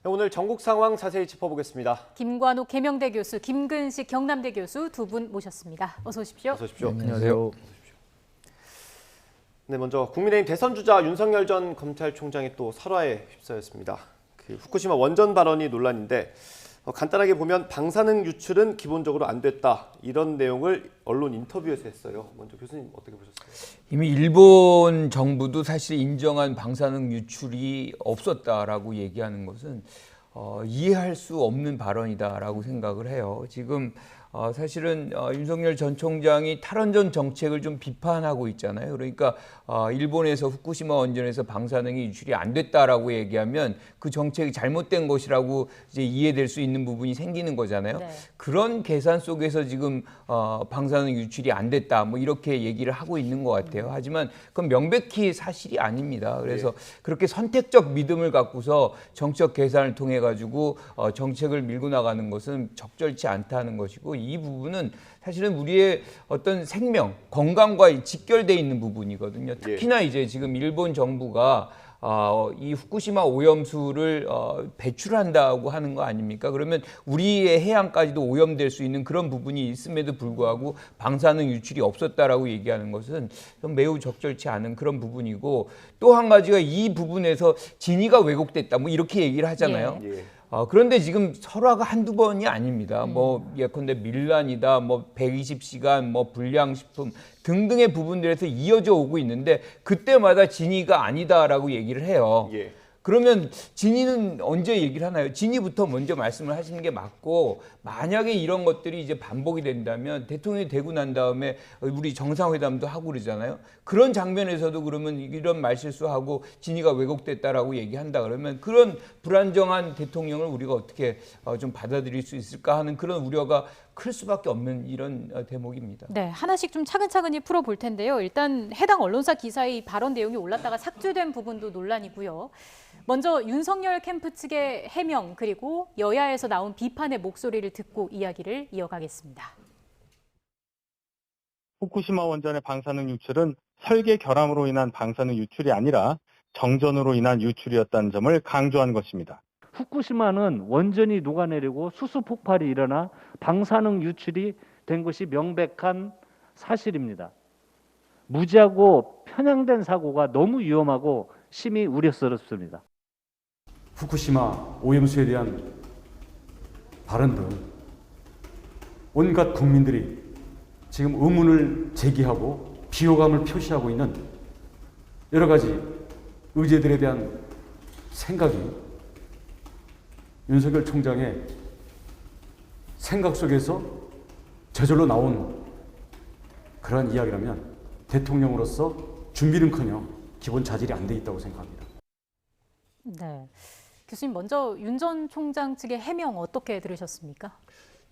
오늘 전국 상황 자세히 짚어보겠습니다. 김관욱 계명대 교수, 김근식 경남대 교수 두 분 모셨습니다. 어서 오십시오. 어서 오십시오. 네, 안녕하세요. 네, 먼저 국민의힘 대선 주자 윤석열 전 검찰총장이 또 설화에 휩싸였습니다. 그 후쿠시마 원전 발언이 논란인데 간단하게 보면 방사능 유출은 기본적으로 안 됐다 이런 내용을 언론 인터뷰에서 했어요. 먼저 교수님 어떻게 보셨어요? 이미 일본 정부도 사실 인정한 방사능 유출이 없었다라고 얘기하는 것은 이해할 수 없는 발언이다라고 생각을 해요. 지금 사실은 윤석열 전 총장이 탈원전 정책을 좀 비판하고 있잖아요. 그러니까 일본에서 후쿠시마 원전에서 방사능이 유출이 안 됐다라고 얘기하면 그 정책이 잘못된 것이라고 이제 이해될 수 있는 부분이 생기는 거잖아요. 네. 그런 계산 속에서 지금 방사능 유출이 안 됐다 뭐 이렇게 얘기를 하고 있는 것 같아요. 하지만 그건 명백히 사실이 아닙니다. 그래서 그렇게 선택적 믿음을 갖고서 정책 계산을 통해 가지고 정책을 밀고 나가는 것은 적절치 않다는 것이고, 이 부분은 사실은 우리의 어떤 생명, 건강과 직결돼 있는 부분이거든요. 특히나 이제 지금 일본 정부가 이 후쿠시마 오염수를 배출한다고 하는 거 아닙니까? 그러면 우리의 해양까지도 오염될 수 있는 그런 부분이 있음에도 불구하고 방사능 유출이 없었다라고 얘기하는 것은 매우 적절치 않은 그런 부분이고, 또 한 가지가 이 부분에서 진위가 왜곡됐다 뭐 이렇게 얘기를 하잖아요. 예. 그런데 지금 설화가 한두 번이 아닙니다. 뭐 예컨대 밀란이다, 뭐 120시간, 뭐 불량식품 등등의 부분들에서 이어져 오고 있는데 그때마다 진위가 아니다라고 얘기를 해요. 예. 그러면 진위는 언제 얘기를 하나요? 진위부터 먼저 말씀을 하시는 게 맞고, 만약에 이런 것들이 이제 반복이 된다면 대통령이 되고 난 다음에 우리 정상회담도 하고 그러잖아요. 그런 장면에서도 그러면 이런 말실수하고 진위가 왜곡됐다라고 얘기한다 그러면 그런 불안정한 대통령을 우리가 어떻게 좀 받아들일 수 있을까 하는 그런 우려가 클 수밖에 없는 이런 대목입니다. 네, 하나씩 좀 차근차근히 풀어볼 텐데요. 일단 해당 언론사 기사의 이 발언 내용이 올랐다가 삭제된 부분도 논란이고요. 먼저 윤석열 캠프 측의 해명, 그리고 여야에서 나온 비판의 목소리를 듣고 이야기를 이어가겠습니다. 후쿠시마 원전의 방사능 유출은 설계 결함으로 인한 방사능 유출이 아니라 정전으로 인한 유출이었다는 점을 강조한 것입니다. 후쿠시마는 원전이 녹아내리고 수소 폭발이 일어나 방사능 유출이 된 것이 명백한 사실입니다. 무지하고 편향된 사고가 너무 위험하고 심히 우려스럽습니다. 후쿠시마 오염수에 대한 발언들, 온갖 국민들이 지금 의문을 제기하고 비호감을 표시하고 있는 여러 가지 의제들에 대한 생각이 윤석열 총장의 생각 속에서 저절로 나온 그러한 이야기라면 대통령으로서 준비는커녕 기본 자질이 안 돼 있다고 생각합니다. 네, 교수님 먼저 윤 전 총장 측의 해명 어떻게 들으셨습니까?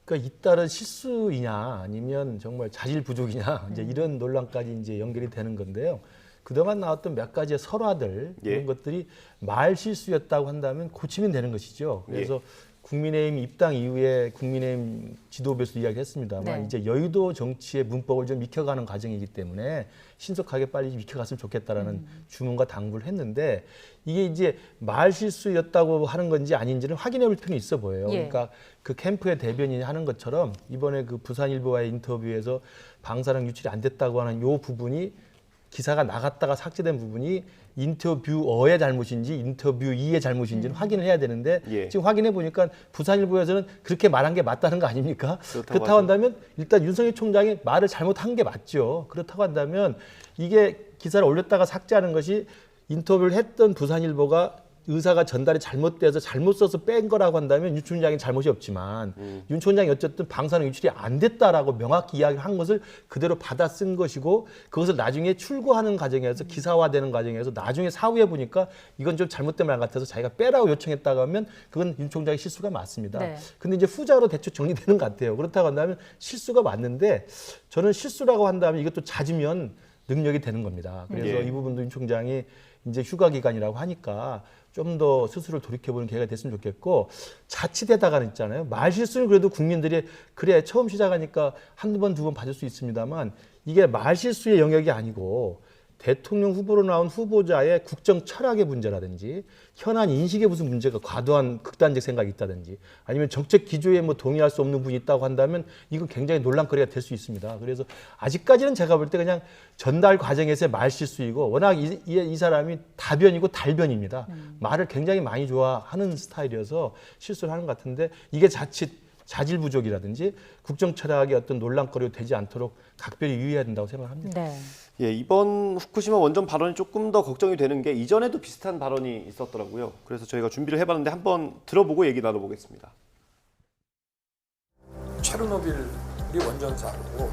그러니까 잇따른 실수이냐 아니면 정말 자질 부족이냐 이제 이런 논란까지 이제 연결이 되는 건데요. 그동안 나왔던 몇 가지의 설화들 이런 것들이 말 실수였다고 한다면 고치면 되는 것이죠. 그래서 국민의힘 입당 이후에 국민의힘 지도부에서 이야기했습니다만 이제 여의도 정치의 문법을 좀 익혀가는 과정이기 때문에 신속하게 빨리 익혀갔으면 좋겠다라는 주문과 당부를 했는데, 이게 이제 말 실수였다고 하는 건지 아닌지는 확인해 볼 필요는 있어 보여요. 그러니까 그 캠프의 대변인이 하는 것처럼 이번에 그 부산일보와의 인터뷰에서 방사능 유출이 안 됐다고 하는 요 부분이 기사가 나갔다가 삭제된 부분이 인터뷰어의 잘못인지 인터뷰이의 잘못인지는 확인을 해야 되는데 지금 확인해 보니까 부산일보에서는 그렇게 말한 게 맞다는 거 아닙니까? 그렇다고 한다면 일단 윤석열 총장이 말을 잘못한 게 맞죠. 그렇다고 한다면 이게 기사를 올렸다가 삭제하는 것이 인터뷰를 했던 부산일보가 의사가 전달이 잘못돼서 잘못 써서 뺀 거라고 한다면 윤 총장이 잘못이 없지만 윤 총장이 어쨌든 방사능 유출이 안 됐다라고 명확히 이야기를 한 것을 그대로 받아 쓴 것이고, 그것을 나중에 출고하는 과정에서 기사화되는 과정에서 나중에 사후에 보니까 이건 좀 잘못된 말 같아서 자기가 빼라고 요청했다고 하면 그건 윤 총장의 실수가 맞습니다. 근데 이제 후자로 대충 정리되는 것 같아요. 그렇다고 한다면 실수가 맞는데, 저는 실수라고 한다면 이것도 잦으면 능력이 되는 겁니다. 그래서 이 부분도 윤 총장이 이제 휴가 기간이라고 하니까 좀 더 스스로를 돌이켜보는 기회가 됐으면 좋겠고, 자칫하다가는 있잖아요. 말 실수는 그래도 국민들이 그래 처음 시작하니까 한두 번, 두 번 받을 수 있습니다만 이게 말 실수의 영역이 아니고 대통령 후보로 나온 후보자의 국정 철학의 문제라든지 현안 인식에 무슨 문제가 과도한 극단적 생각이 있다든지 아니면 정책 기조에 뭐 동의할 수 없는 분이 있다고 한다면 이건 굉장히 논란거리가 될 수 있습니다. 그래서 아직까지는 제가 볼 때 그냥 전달 과정에서의 말실수이고 워낙 이 사람이 다변이고 달변입니다. 말을 굉장히 많이 좋아하는 스타일이어서 실수를 하는 것 같은데 이게 자칫 자질 부족이라든지 국정 철학의 어떤 논란거리가 되지 않도록 각별히 유의해야 된다고 생각합니다. 네. 예, 이번 후쿠시마 원전 발언이 조금 더 걱정이 되는 게 이전에도 비슷한 발언이 있었더라고요. 그래서 저희가 준비를 해봤는데 한번 들어보고 얘기 나눠보겠습니다. 체르노빌이 원전사고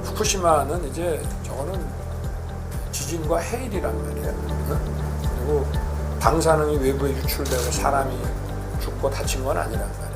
후쿠시마는 이제 저거는 지진과 해일이란 말이에요. 그리고 방사능이 외부에 유출되고 사람이 죽고 다친 건 아니란 말이에요.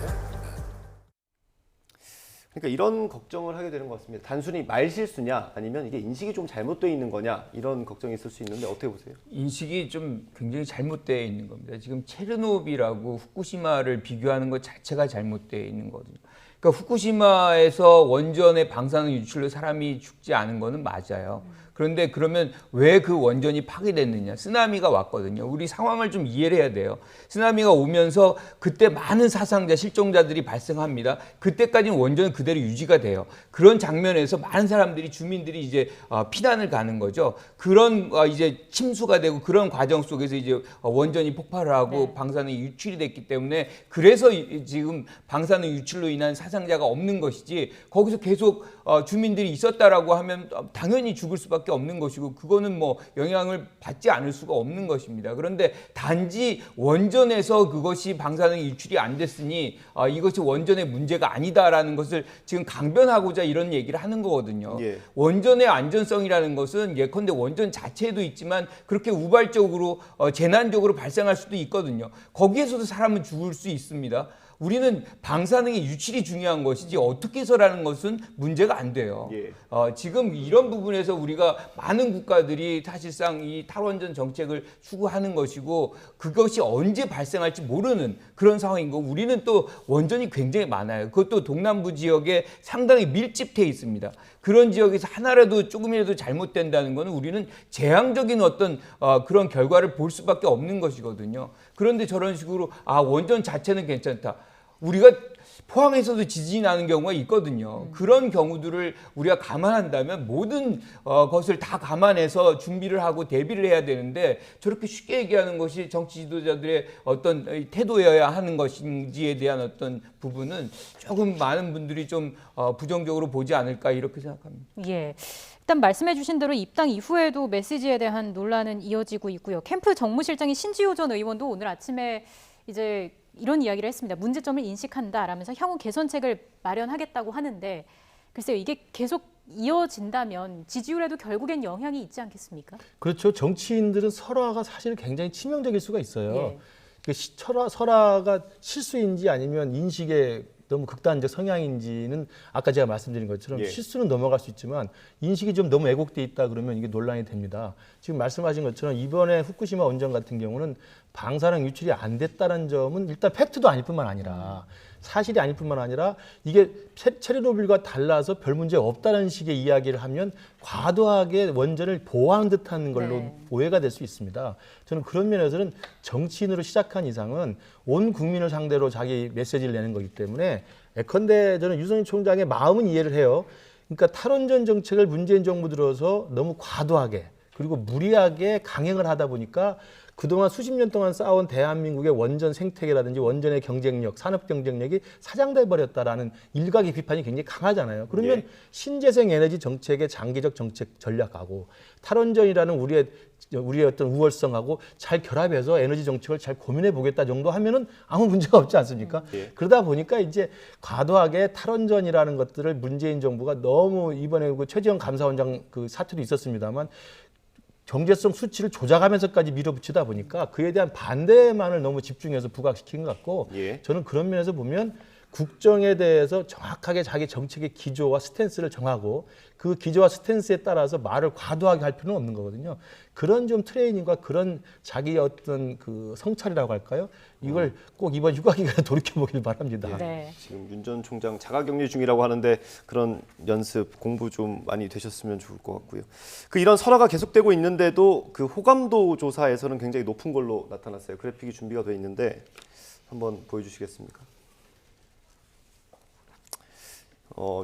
그러니까 이런 걱정을 하게 되는 것 같습니다. 단순히 말실수냐 아니면 이게 인식이 좀 잘못되어 있는 거냐 이런 걱정이 있을 수 있는데 어떻게 보세요? 인식이 좀 굉장히 잘못되어 있는 겁니다. 지금 체르노빌하고 후쿠시마를 비교하는 것 자체가 잘못되어 있는 거거든요. 그러니까 후쿠시마에서 원전의 방사능 유출로 사람이 죽지 않은 거는 맞아요. 그런데 그러면 왜 그 원전이 파괴됐느냐? 쓰나미가 왔거든요. 우리 상황을 좀 이해를 해야 돼요. 쓰나미가 오면서 그때 많은 사상자, 실종자들이 발생합니다. 그때까지는 원전은 그대로 유지가 돼요. 그런 장면에서 많은 사람들이, 주민들이 이제 피난을 가는 거죠. 그런 이제 침수가 되고 그런 과정 속에서 이제 원전이 폭발을 하고 네. 방사능이 유출이 됐기 때문에 그래서 지금 방사능 유출로 인한 사상자가 없는 것이지 거기서 계속 주민들이 있었다라고 하면 당연히 죽을 수밖에 없는 것이고 그거는 뭐 영향을 받지 않을 수가 없는 것입니다. 그런데 단지 원전에서 그것이 방사능이 유출이 안 됐으니 이것이 원전의 문제가 아니다라는 것을 지금 강변하고자 이런 얘기를 하는 거거든요. 예. 원전의 안전성이라는 것은 예컨대 원전 자체도 있지만 그렇게 우발적으로 재난적으로 발생할 수도 있거든요. 거기에서도 사람은 죽을 수 있습니다. 우리는 방사능의 유출이 중요한 것이지 어떻게 해서라는 것은 문제가 안 돼요. 예. 지금 이런 부분에서 우리가 많은 국가들이 사실상 이 탈원전 정책을 추구하는 것이고 그것이 언제 발생할지 모르는 그런 상황인 거고 우리는 또 원전이 굉장히 많아요. 그것도 동남부 지역에 상당히 밀집돼 있습니다. 그런 지역에서 하나라도 조금이라도 잘못된다는 것은 우리는 재앙적인 어떤 그런 결과를 볼 수밖에 없는 것이거든요. 그런데 저런 식으로 원전 자체는 괜찮다. 우리가 포항에서도 지진이 나는 경우가 있거든요. 그런 경우들을 우리가 감안한다면 모든 것을 다 감안해서 준비를 하고 대비를 해야 되는데 저렇게 쉽게 얘기하는 것이 정치 지도자들의 어떤 태도여야 하는 것인지에 대한 어떤 부분은 조금 많은 분들이 좀 부정적으로 보지 않을까 이렇게 생각합니다. 예. 일단 말씀해 주신 대로 입당 이후에도 메시지에 대한 논란은 이어지고 있고요. 캠프 정무실장인 신지호 전 의원도 오늘 아침에 이제 이런 이야기를 했습니다. 문제점을 인식한다라면서 향후 개선책을 마련하겠다고 하는데 글쎄요. 이게 계속 이어진다면 지지율에도 결국엔 영향이 있지 않겠습니까? 그렇죠. 정치인들은 설화가 사실 굉장히 치명적일 수가 있어요. 예. 그 설화가 실수인지 아니면 인식의 너무 극단적 성향인지는 아까 제가 말씀드린 것처럼 예. 실수는 넘어갈 수 있지만 인식이 좀 너무 왜곡돼 있다 그러면 이게 논란이 됩니다. 지금 말씀하신 것처럼 이번에 후쿠시마 원전 같은 경우는 방사능 유출이 안 됐다는 점은 일단 팩트도 아닐 뿐만 아니라 사실이 아닐 뿐만 아니라 이게 체르노빌과 달라서 별 문제 없다는 식의 이야기를 하면 과도하게 원전을 보호하는 듯한 걸로 네. 오해가 될 수 있습니다. 저는 그런 면에서는 정치인으로 시작한 이상은 온 국민을 상대로 자기 메시지를 내는 거기 때문에 예컨대 저는 유승민 총장의 마음은 이해를 해요. 그러니까 탈원전 정책을 문재인 정부 들어서 너무 과도하게 그리고 무리하게 강행을 하다 보니까 그동안 수십 년 동안 쌓아온 대한민국의 원전 생태계라든지 원전의 경쟁력, 산업 경쟁력이 사장돼 버렸다라는 일각의 비판이 굉장히 강하잖아요. 그러면 예. 신재생 에너지 정책의 장기적 정책 전략하고 탈원전이라는 우리의 어떤 우월성하고 잘 결합해서 에너지 정책을 잘 고민해 보겠다 정도 하면은 아무 문제가 없지 않습니까? 예. 그러다 보니까 이제 과도하게 탈원전이라는 것들을 문재인 정부가 너무 이번에 그 최지영 감사원장 그 사태도 있었습니다만 경제성 수치를 조작하면서까지 밀어붙이다 보니까 그에 대한 반대만을 너무 집중해서 부각시킨 것 같고 예. 저는 그런 면에서 보면 국정에 대해서 정확하게 자기 정책의 기조와 스탠스를 정하고 그 기조와 스탠스에 따라서 말을 과도하게 할 필요는 없는 거거든요. 그런 좀 트레이닝과 그런 자기 어떤 그 성찰이라고 할까요? 이걸 꼭 이번 휴가 기간에 돌이켜보길 바랍니다. 네. 지금 윤 전 총장 자가격리 중이라고 하는데 그런 연습, 공부 좀 많이 되셨으면 좋을 것 같고요. 그 이런 설화가 계속되고 있는데도 그 호감도 조사에서는 굉장히 높은 걸로 나타났어요. 그래픽이 준비가 돼 있는데 한번 보여주시겠습니까?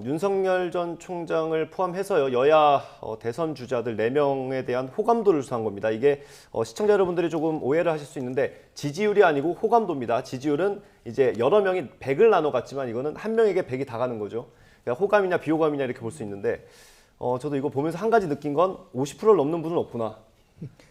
윤석열 전 총장을 포함해서요, 여야 대선 주자들 4명에 대한 호감도를 수사한 겁니다. 이게 시청자 여러분들이 조금 오해를 하실 수 있는데 지지율이 아니고 호감도입니다. 지지율은 이제 여러 명이 100을 나눠 갔지만 이거는 한 명에게 100이 다 가는 거죠. 그러니까 호감이냐 비호감이냐 이렇게 볼 수 있는데 저도 이거 보면서 한 가지 느낀 건 50%를 넘는 분은 없구나.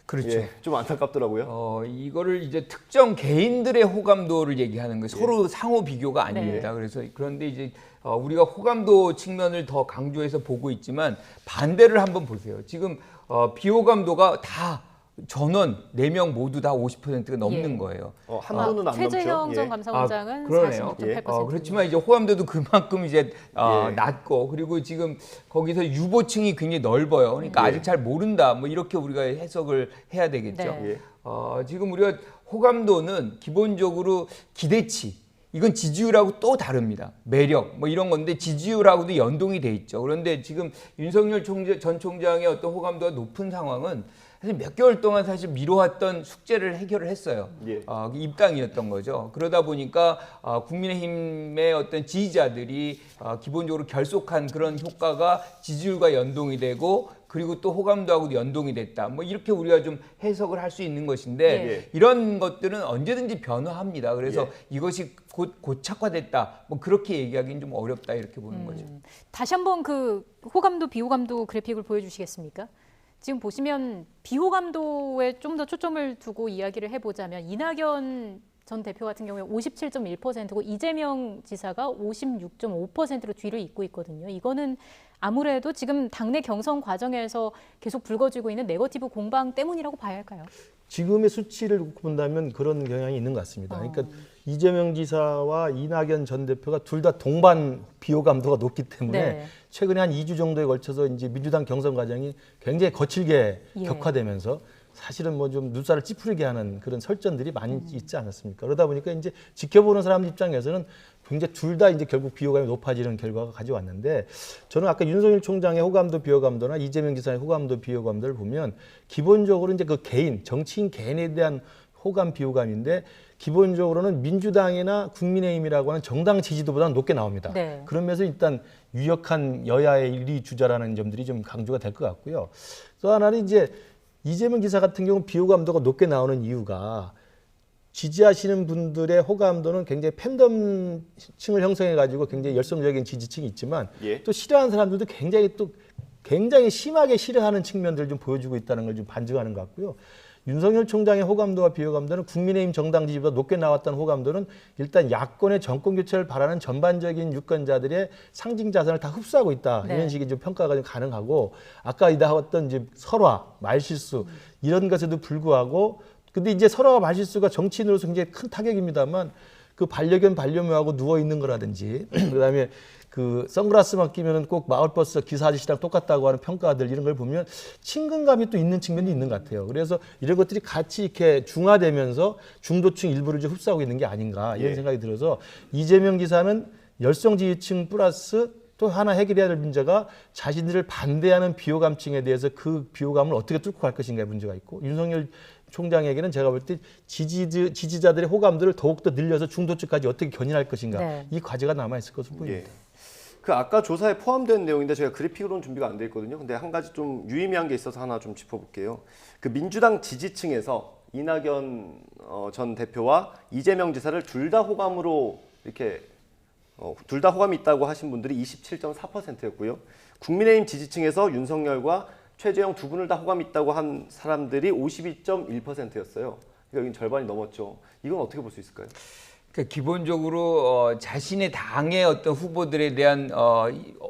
그렇죠. 예, 좀 안타깝더라고요. 이거를 이제 특정 개인들의 호감도를 얘기하는 거예요. 서로 상호 비교가 아닙니다. 그래서 그런데 이제 우리가 호감도 측면을 더 강조해서 보고 있지만 반대를 한번 보세요. 지금 비호감도가 다 전원 4명 모두 다 50%가 넘는 거예요. 한 분은 안 넘죠. 최재형 전 감사원장은 그러네요. 46.8%. 그렇지만 이제 호감도도 그만큼 이제 낮고 그리고 지금 거기서 유보층이 굉장히 넓어요. 그러니까 아직 잘 모른다. 뭐 이렇게 우리가 해석을 해야 되겠죠. 네. 지금 우리가 호감도는 기본적으로 기대치. 이건 지지율하고 또 다릅니다. 매력 뭐 이런 건데 지지율하고도 연동이 돼 있죠. 그런데 지금 윤석열 전 총장의 어떤 호감도가 높은 상황은 사실 몇 개월 동안 사실 미뤄왔던 숙제를 해결을 했어요. 입당이었던 거죠. 그러다 보니까 국민의힘의 어떤 지지자들이 기본적으로 결속한 그런 효과가 지지율과 연동이 되고 그리고 또 호감도하고도 연동이 됐다. 뭐 이렇게 우리가 좀 해석을 할 수 있는 것인데 이런 것들은 언제든지 변화합니다. 그래서 이것이 곧 고착화됐다. 뭐 그렇게 얘기하기는 좀 어렵다 이렇게 보는 거죠. 다시 한번 그 호감도 비호감도 그래픽을 보여주시겠습니까? 지금 보시면 비호감도에 좀 더 초점을 두고 이야기를 해보자면 이낙연 전 대표 같은 경우에 57.1%고 이재명 지사가 56.5%로 뒤를 잇고 있거든요. 이거는 아무래도 지금 당내 경선 과정에서 계속 불거지고 있는 네거티브 공방 때문이라고 봐야 할까요? 지금의 수치를 놓고 본다면 그런 경향이 있는 것 같습니다. 그러니까 이재명 지사와 이낙연 전 대표가 둘 다 동반 비호감도가 높기 때문에 최근에 한 2주 정도에 걸쳐서 이제 민주당 경선 과정이 굉장히 거칠게 격화되면서 사실은 뭐 좀 눈살을 찌푸리게 하는 그런 설전들이 많이 있지 않았습니까? 그러다 보니까 이제 지켜보는 사람들 입장에서는 굉장히 둘 다 이제 결국 비호감이 높아지는 결과가 가져왔는데 저는 아까 윤석열 총장의 호감도 비호감도나 이재명 지사의 호감도 비호감도를 보면 기본적으로 이제 그 개인 정치인 개인에 대한 호감 비호감인데 기본적으로는 민주당이나 국민의힘이라고 하는 정당 지지도보다 높게 나옵니다. 그런 면에서 일단 유력한 여야의 1위 주자라는 점들이 좀 강조가 될 것 같고요. 또 하나는 이제 이재명 지사 같은 경우는 비호감도가 높게 나오는 이유가 지지하시는 분들의 호감도는 굉장히 팬덤층을 형성해가지고 굉장히 열성적인 지지층이 있지만 또 싫어하는 사람들도 굉장히 심하게 싫어하는 측면들을 좀 보여주고 있다는 걸 좀 반증하는 것 같고요. 윤석열 총장의 호감도와 비호감도는 국민의힘 정당 지지보다 높게 나왔던 호감도는 일단 야권의 정권 교체를 바라는 전반적인 유권자들의 상징 자산을 다 흡수하고 있다. 이런 식의 좀 평가가 좀 가능하고 아까 나왔던 이제 설화, 말실수 이런 것에도 불구하고 근데 이제 설화와 말실수가 정치인으로서 굉장히 큰 타격입니다만 그 반려견 반려묘하고 누워 있는 거라든지 그다음에 그 선글라스만 끼면은 꼭 마을버스 기사 아저씨랑 똑같다고 하는 평가들 이런 걸 보면 친근감이 또 있는 측면이 있는 것 같아요. 그래서 이런 것들이 같이 이렇게 중화되면서 중도층 일부를 좀 흡수하고 있는 게 아닌가 이런 생각이 들어서 이재명 지사는 열성 지지층 플러스 또 하나 해결해야 될 문제가 자신들을 반대하는 비호감층에 대해서 그 비호감을 어떻게 뚫고 갈 것인가의 문제가 있고 윤석열 총장에게는 제가 볼 때 지지자들의 호감들을 더욱더 늘려서 중도층까지 어떻게 견인할 것인가 이 과제가 남아있을 것으로 보입니다. 그 아까 조사에 포함된 내용인데 제가 그래픽으로는 준비가 안 돼 있거든요. 근데 한 가지 좀 유의미한 게 있어서 하나 좀 짚어볼게요. 그 민주당 지지층에서 이낙연 전 대표와 이재명 지사를 둘 다 호감으로 이렇게 둘 다 호감이 있다고 하신 분들이 27.4%였고요. 국민의힘 지지층에서 윤석열과 최재형 두 분을 다 호감이 있다고 한 사람들이 52.1%였어요. 그러니까 여긴 절반이 넘었죠. 이건 어떻게 볼 수 있을까요? 그러니까 기본적으로 자신의 당의 어떤 후보들에 대한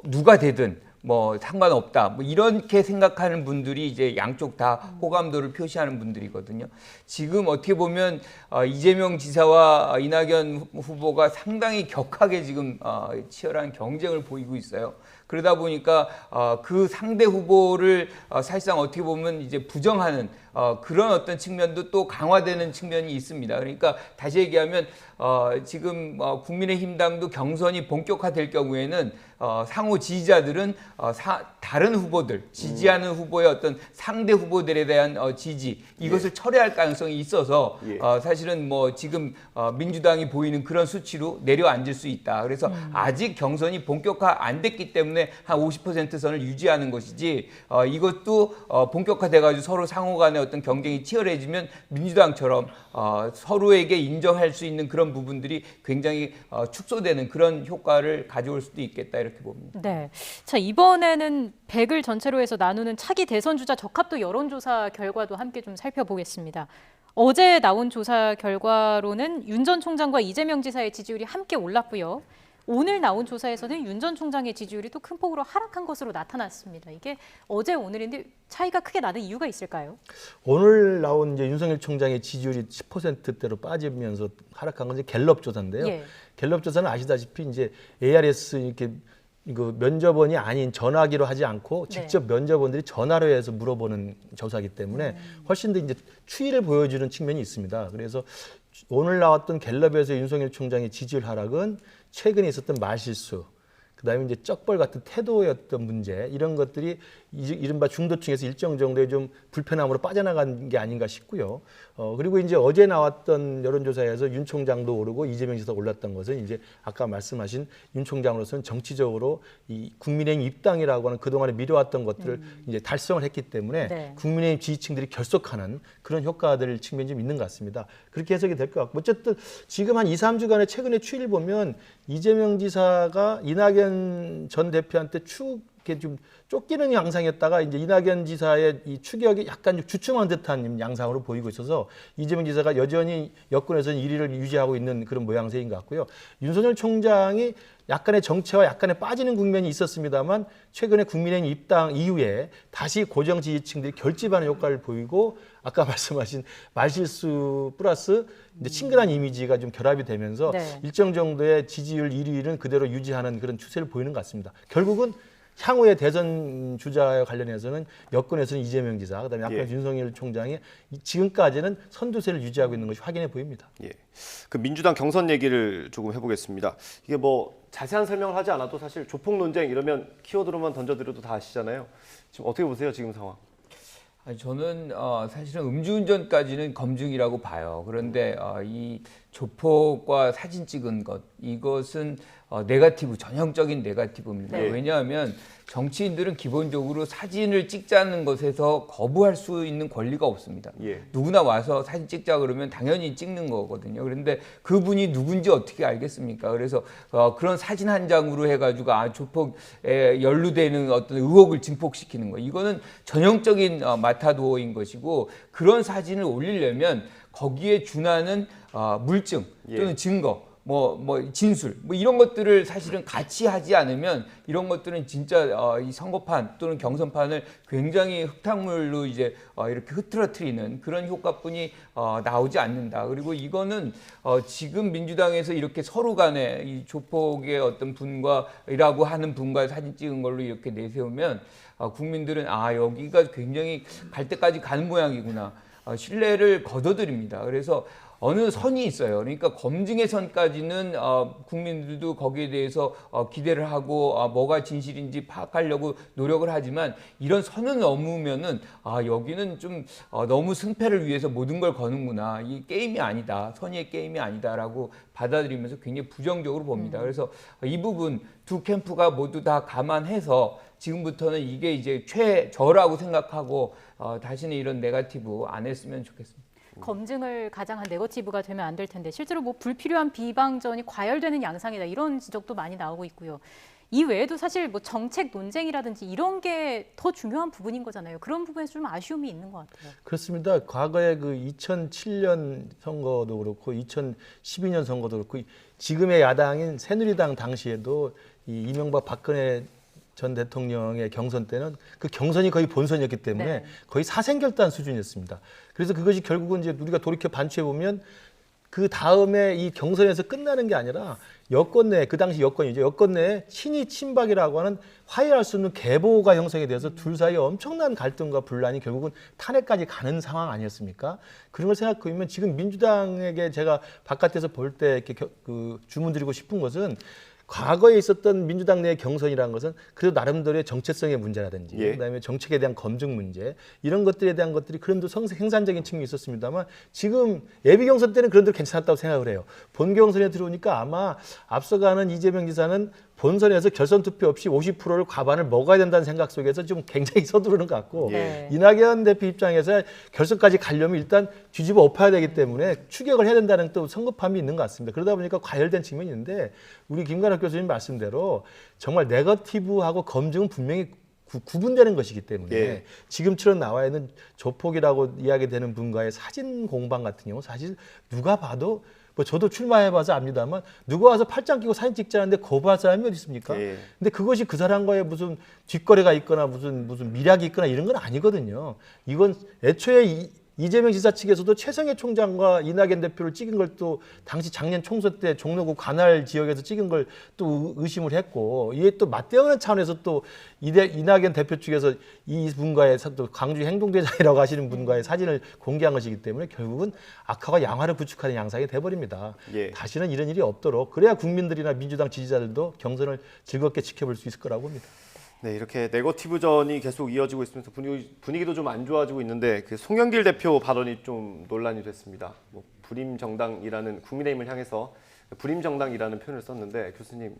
누가 되든 뭐 상관없다. 뭐 이렇게 생각하는 분들이 이제 양쪽 다 호감도를 표시하는 분들이거든요. 지금 어떻게 보면 이재명 지사와 이낙연 후보가 상당히 격하게 지금 치열한 경쟁을 보이고 있어요. 그러다 보니까 그 상대 후보를 사실상 어떻게 보면 이제 부정하는 그런 어떤 측면도 또 강화되는 측면이 있습니다. 그러니까 다시 얘기하면 지금 국민의힘당도 경선이 본격화될 경우에는 상호 지지자들은 다른 후보들, 지지하는 후보의 어떤 상대 후보들에 대한 지지 이것을 철회할 가능성이 있어서 사실은 뭐 지금 민주당이 보이는 그런 수치로 내려앉을 수 있다. 그래서 아직 경선이 본격화 안 됐기 때문에 한 50% 선을 유지하는 것이지 이것도 본격화돼가지고 서로 상호 간의 어떤 경쟁이 치열해지면 민주당처럼 서로에게 인정할 수 있는 그런 부분들이 굉장히 축소되는 그런 효과를 가져올 수도 있겠다 이렇게 봅니다. 네. 자, 이번에는 100을 전체로 해서 나누는 차기 대선 주자 적합도 여론조사 결과도 함께 좀 살펴보겠습니다. 어제 나온 조사 결과로는 윤 전 총장과 이재명 지사의 지지율이 함께 올랐고요. 오늘 나온 조사에서는 윤 전 총장의 지지율이 또 큰 폭으로 하락한 것으로 나타났습니다. 이게 어제 오늘인데 차이가 크게 나는 이유가 있을까요? 오늘 나온 이제 윤석열 총장의 지지율이 10%대로 빠지면서 하락한 건 이제 갤럽 조사인데요. 예. 갤럽 조사는 아시다시피 이제 ARS 이렇게 이거 면접원이 아닌 전화기로 하지 않고 직접 면접원들이 전화로 해서 물어보는 조사이기 때문에 훨씬 더 이제 추이를 보여주는 측면이 있습니다. 그래서 오늘 나왔던 갤럽에서 윤석열 총장의 지지율 하락은 최근에 있었던 말실수, 그다음에 이제 쩍벌 같은 태도였던 문제 이런 것들이 이른바 중도층에서 일정 정도의 좀 불편함으로 빠져나간 게 아닌가 싶고요. 그리고 이제 어제 나왔던 여론조사에서 윤 총장도 오르고 이재명 지사도 올랐던 것은 이제 아까 말씀하신 윤 총장으로서는 정치적으로 이 국민의힘 입당이라고 하는 그동안에 미뤄왔던 것들을 이제 달성을 했기 때문에 국민의힘 지지층들이 결속하는 그런 효과들 측면이 좀 있는 것 같습니다. 그렇게 해석이 될 것 같고 어쨌든 지금 한 2, 3주간의 최근의 추이를 보면 이재명 지사가 이낙연 전 대표한테 이렇게 좀 쫓기는 양상이었다가 이제 이낙연 지사의 이 추격이 약간 주춤한 듯한 양상으로 보이고 있어서 이재명 지사가 여전히 여권에서는 1위를 유지하고 있는 그런 모양새인 것 같고요. 윤석열 총장이 약간의 정체와 약간의 빠지는 국면이 있었습니다만 최근에 국민의힘 입당 이후에 다시 고정 지지층들이 결집하는 효과를 보이고 아까 말씀하신 말실수 플러스 이제 친근한 이미지가 좀 결합이 되면서 일정 정도의 지지율 1위는 그대로 유지하는 그런 추세를 보이는 것 같습니다. 결국은 향후의 대선 주자와 관련해서는 여권에서는 이재명 지사, 그다음에 아까 윤석열 총장이 지금까지는 선두세를 유지하고 있는 것이 확인해 보입니다. 예. 그 민주당 경선 얘기를 조금 해보겠습니다. 이게 뭐 자세한 설명을 하지 않아도 사실 조폭 논쟁 이러면 키워드로만 던져드려도 다 아시잖아요. 지금 어떻게 보세요, 지금 상황? 아니, 저는 사실은 음주운전까지는 검증이라고 봐요. 그런데 이 조폭과 사진 찍은 것 이것은 네거티브, 전형적인 네거티브입니다. 왜냐하면 정치인들은 기본적으로 사진을 찍자는 것에서 거부할 수 있는 권리가 없습니다. 누구나 와서 사진 찍자 그러면 당연히 찍는 거거든요. 그런데 그분이 누군지 어떻게 알겠습니까? 그래서 그런 사진 한 장으로 해가지고 조폭에 연루되는 어떤 의혹을 증폭시키는 거. 이거는 전형적인 마타도어인 것이고 그런 사진을 올리려면 거기에 준하는 물증 또는 증거 뭐 진술 뭐 이런 것들을 사실은 같이 하지 않으면 이런 것들은 진짜 이 선거판 또는 경선판을 굉장히 흙탕물로 이제 이렇게 흐트러뜨리는 그런 효과뿐이 나오지 않는다. 그리고 이거는 지금 민주당에서 이렇게 서로 간에 이 조폭의 어떤 분과라고 하는 분과 사진 찍은 걸로 이렇게 내세우면 국민들은 여기가 굉장히 갈 때까지 가는 모양이구나. 신뢰를 거둬들입니다. 그래서 어느 선이 있어요. 그러니까 검증의 선까지는 국민들도 거기에 대해서 기대를 하고 뭐가 진실인지 파악하려고 노력을 하지만 이런 선을 넘으면은 여기는 좀 너무 승패를 위해서 모든 걸 거는구나. 이 게임이 아니다. 선의의 게임이 아니다라고 받아들이면서 굉장히 부정적으로 봅니다. 그래서 이 부분 두 캠프가 모두 다 감안해서 지금부터는 이게 이제 최저라고 생각하고 다시는 이런 네거티브 안 했으면 좋겠습니다. 검증을 가장한 네거티브가 되면 안 될 텐데 실제로 뭐 불필요한 비방전이 과열되는 양상이다 이런 지적도 많이 나오고 있고요. 이 외에도 사실 뭐 정책 논쟁이라든지 이런 게 더 중요한 부분인 거잖아요. 그런 부분에서 좀 아쉬움이 있는 것 같아요. 그렇습니다. 과거에 그 2007년 선거도 그렇고 2012년 선거도 그렇고 지금의 야당인 새누리당 당시에도 이 이명박 박근혜 전 대통령의 경선 때는 그 경선이 거의 본선이었기 때문에 네. 거의 사생결단 수준이었습니다. 그래서 그것이 결국은 이제 우리가 돌이켜 반추해 보면 그 다음에 이 경선에서 끝나는 게 아니라 여권 내, 그 당시 여권이죠. 여권 내에 친이 친박이라고 하는 화해할 수 없는 계보가 형성이 돼서 둘 사이에 엄청난 갈등과 분란이 결국은 탄핵까지 가는 상황 아니었습니까? 그런 걸 생각해 보면 지금 민주당에게 제가 바깥에서 볼 때 이렇게 그 주문 드리고 싶은 것은 과거에 있었던 민주당 내 경선이라는 것은 그래도 나름대로의 정체성의 문제라든지 예. 그다음에 정책에 대한 검증 문제 이런 것들에 대한 것들이 그런도 생산적인 측면이 있었습니다만 지금 예비 경선 때는 그런 대로 괜찮았다고 생각을 해요. 본 경선에 들어오니까 아마 앞서가는 이재명 지사는 본선에서 결선 투표 없이 50%를 과반을 먹어야 된다는 생각 속에서 좀 굉장히 서두르는 것 같고 네. 이낙연 대표 입장에서 결선까지 가려면 일단 뒤집어 엎어야 되기 때문에 추격을 해야 된다는 또 성급함이 있는 것 같습니다. 그러다 보니까 과열된 측면이 있는데 우리 김관학 교수님 말씀대로 정말 네거티브하고 검증은 분명히 구분되는 것이기 때문에 예. 지금처럼 나와 있는 조폭이라고 이야기되는 분과의 사진 공방 같은 경우 사실 누가 봐도 뭐 저도 출마해봐서 압니다만 누가 와서 팔짱 끼고 사진 찍자는데 거부할 사람이 어디 있습니까? 예. 근데 그것이 그 사람과의 무슨 뒷거래가 있거나 무슨 미략이 있거나 이런 건 아니거든요. 이건 애초에 이재명 지사 측에서도 최성해 총장과 이낙연 대표를 찍은 걸 또 당시 작년 총선 때 종로구 관할 지역에서 찍은 걸 또 의심을 했고 이에 또 맞대응하는 차원에서 또 이낙연 대표 측에서 이 분과의 또 광주 행동대장이라고 하시는 분과의 사진을 공개한 것이기 때문에 결국은 악화와 양화를 구축하는 양상이 돼버립니다. 예. 다시는 이런 일이 없도록 그래야 국민들이나 민주당 지지자들도 경선을 즐겁게 지켜볼 수 있을 거라고 봅니다. 네, 이렇게 네거티브전이 계속 이어지고 있으면서 분위기도 좀 안 좋아지고 있는데 그 송영길 대표 발언이 좀 논란이 됐습니다. 뭐 불임 정당이라는 국민의힘을 향해서 불임 정당이라는 표현을 썼는데 교수님.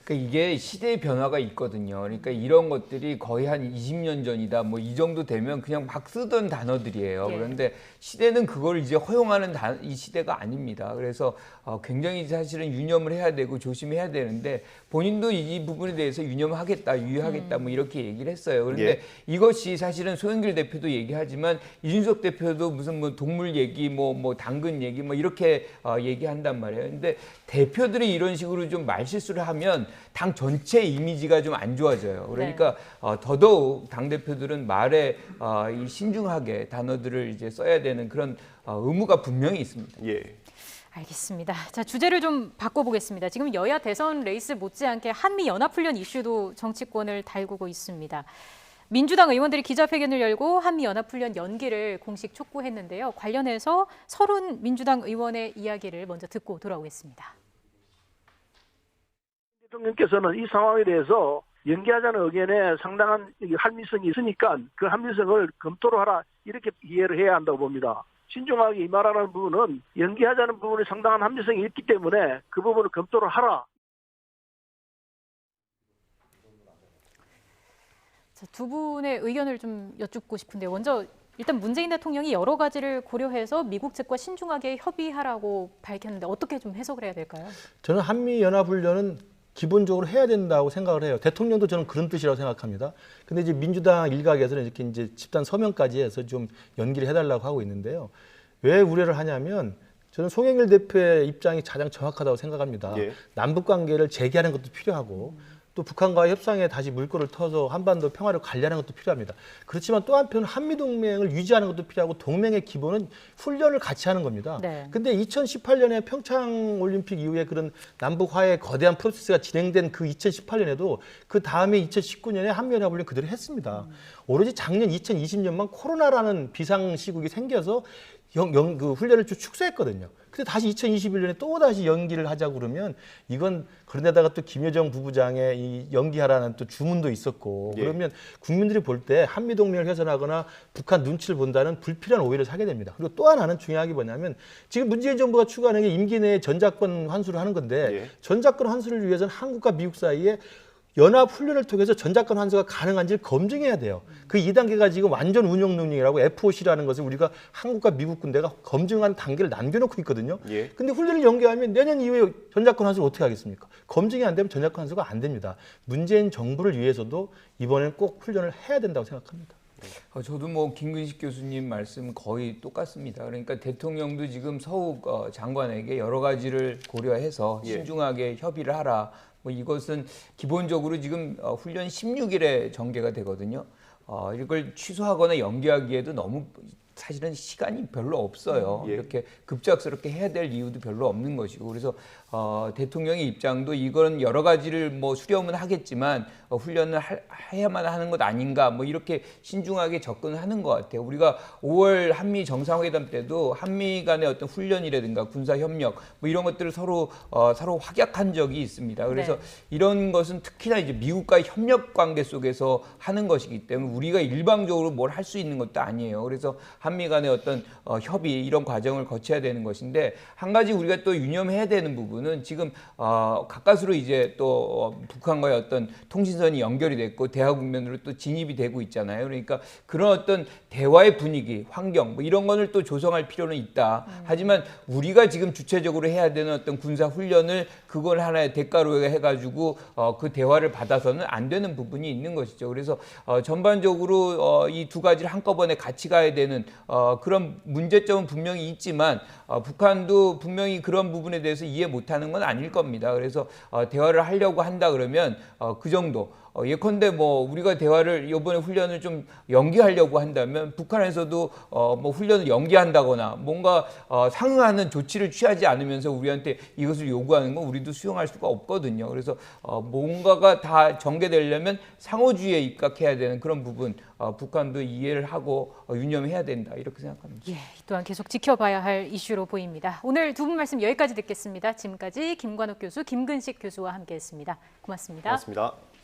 그러니까 이게 시대의 변화가 있거든요. 그러니까 이런 것들이 거의 한 20년 전이다. 뭐 이 정도 되면 그냥 막 쓰던 단어들이에요. 예. 그런데 시대는 그걸 이제 허용하는 이 시대가 아닙니다. 그래서 굉장히 사실은 유념을 해야 되고 조심해야 되는데 본인도 이 부분에 대해서 유념하겠다, 유의하겠다 뭐 이렇게 얘기를 했어요. 그런데 예. 이것이 사실은 소영길 대표도 얘기하지만 이준석 대표도 무슨 뭐 동물 얘기, 뭐 당근 얘기 뭐 이렇게 얘기한단 말이에요. 근데 대표들이 이런 식으로 좀 말실수를 하면 당 전체 이미지가 좀 안 좋아져요. 그러니까 더더욱 당 대표들은 말에 이 신중하게 단어들을 이제 써야 되는 그런 의무가 분명히 있습니다. 예. 알겠습니다. 자, 주제를 좀 바꿔보겠습니다. 지금 여야 대선 레이스 못지않게 한미 연합훈련 이슈도 정치권을 달구고 있습니다. 민주당 의원들이 기자회견을 열고 한미 연합훈련 연기를 공식 촉구했는데요. 관련해서 서른 민주당 의원의 이야기를 먼저 듣고 돌아오겠습니다. 대통령께서는 이 상황에 대해서 연기하자는 의견에 상당한 합리성이 있으니까 그 합리성을 검토를 하라 이렇게 이해를 해야 한다고 봅니다. 신중하게 이 말하는 부분은 연기하자는 부분에 상당한 합리성이 있기 때문에 그 부분을 검토를 하라. 자, 두 분의 의견을 좀 여쭙고 싶은데요. 먼저 일단 문재인 대통령이 여러 가지를 고려해서 미국 측과 신중하게 협의하라고 밝혔는데 어떻게 좀 해석을 해야 될까요? 저는 한미연합훈련은 기본적으로 해야 된다고 생각을 해요. 대통령도 저는 그런 뜻이라고 생각합니다. 근데 이제 민주당 일각에서는 이렇게 이제 집단 서명까지 해서 좀 연기를 해달라고 하고 있는데요. 왜 우려를 하냐면 저는 송영길 대표의 입장이 가장 정확하다고 생각합니다. 예. 남북 관계를 재개하는 것도 필요하고 또 북한과의 협상에 다시 물꼬를 터서 한반도 평화를 관리하는 것도 필요합니다. 그렇지만 또 한편 한미동맹을 유지하는 것도 필요하고 동맹의 기본은 훈련을 같이 하는 겁니다. 네. 근데 2018년에 평창 올림픽 이후에 그런 남북 화해의 거대한 프로세스가 진행된 그 2018년에도 그 다음에 2019년에 한미연합훈련 그대로 했습니다. 오로지 작년 2020년만 코로나라는 비상 시국이 생겨서 그 훈련을 좀 축소했거든요. 근데 다시 2021년에 또 다시 연기를 하자고 그러면 이건 그런데다가 또 김여정 부부장의 이 연기하라는 또 주문도 있었고 예. 그러면 국민들이 볼 때 한미동맹을 훼손하거나 북한 눈치를 본다는 불필요한 오해를 사게 됩니다. 그리고 또 하나는 중요한 게 뭐냐면 지금 문재인 정부가 추구하는 게 임기 내에 전작권 환수를 하는 건데 예. 전작권 환수를 위해서는 한국과 미국 사이에 연합훈련을 통해서 전작권 환수가 가능한지를 검증해야 돼요. 그 2단계가 지금 완전 운용 능력이라고 FOC라는 것을 우리가 한국과 미국 군대가 검증하는 단계를 남겨놓고 있거든요. 예. 근데 훈련을 연기하면 내년 이후에 전작권 환수를 어떻게 하겠습니까? 검증이 안 되면 전작권 환수가 안 됩니다. 문재인 정부를 위해서도 이번에는 꼭 훈련을 해야 된다고 생각합니다. 저도 뭐 김근식 교수님 말씀 거의 똑같습니다. 그러니까 대통령도 지금 서욱 장관에게 여러 가지를 고려해서 신중하게 협의를 하라. 뭐 이것은 기본적으로 지금 훈련 16일에 전개가 되거든요. 이걸 취소하거나 연기하기에도 너무 사실은 시간이 별로 없어요. 이렇게 급작스럽게 해야 될 이유도 별로 없는 것이고, 그래서 대통령의 입장도 이건 여러 가지를 뭐 수렴은 하겠지만 훈련을 해야만 하는 것 아닌가, 뭐 이렇게 신중하게 접근하는 것 같아요. 우리가 5월 한미 정상회담 때도 한미 간의 어떤 훈련이라든가 군사 협력 뭐 이런 것들을 서로 확약한 적이 있습니다. 그래서 이런 것은 특히나 이제 미국과의 협력 관계 속에서 하는 것이기 때문에 우리가 일방적으로 뭘 할 수 있는 것도 아니에요. 그래서 한미 간의 어떤 협의 이런 과정을 거쳐야 되는 것인데, 한 가지 우리가 또 유념해야 되는 부분은 지금 가까스로 이제 또 북한과의 어떤 통신선이 연결이 됐고 대화 국면으로 또 진입이 되고 있잖아요. 그러니까 그런 어떤 대화의 분위기, 환경 뭐 이런 거를 또 조성할 필요는 있다. 하지만 우리가 지금 주체적으로 해야 되는 어떤 군사 훈련을 그걸 하나의 대가로 해가지고 그 대화를 받아서는 안 되는 부분이 있는 것이죠. 그래서 전반적으로 이 두 가지를 한꺼번에 같이 가야 되는 그런 문제점은 분명히 있지만 북한도 분명히 그런 부분에 대해서 이해 못하는 건 아닐 겁니다. 그래서 대화를 하려고 한다 그러면 그 정도. 예컨대 뭐 우리가 대화를 이번에 훈련을 좀 연기하려고 한다면 북한에서도 뭐 훈련을 연기한다거나 뭔가 상응하는 조치를 취하지 않으면서 우리한테 이것을 요구하는 건 우리도 수용할 수가 없거든요. 그래서 뭔가가 다 전개되려면 상호주의에 입각해야 되는 그런 부분 북한도 이해를 하고 유념해야 된다 이렇게 생각합니다. 이 또한 계속 지켜봐야 할 이슈로 보입니다. 오늘 두 분 말씀 여기까지 듣겠습니다. 지금까지 김관욱 교수, 김근식 교수와 함께했습니다. 고맙습니다. 고맙습니다.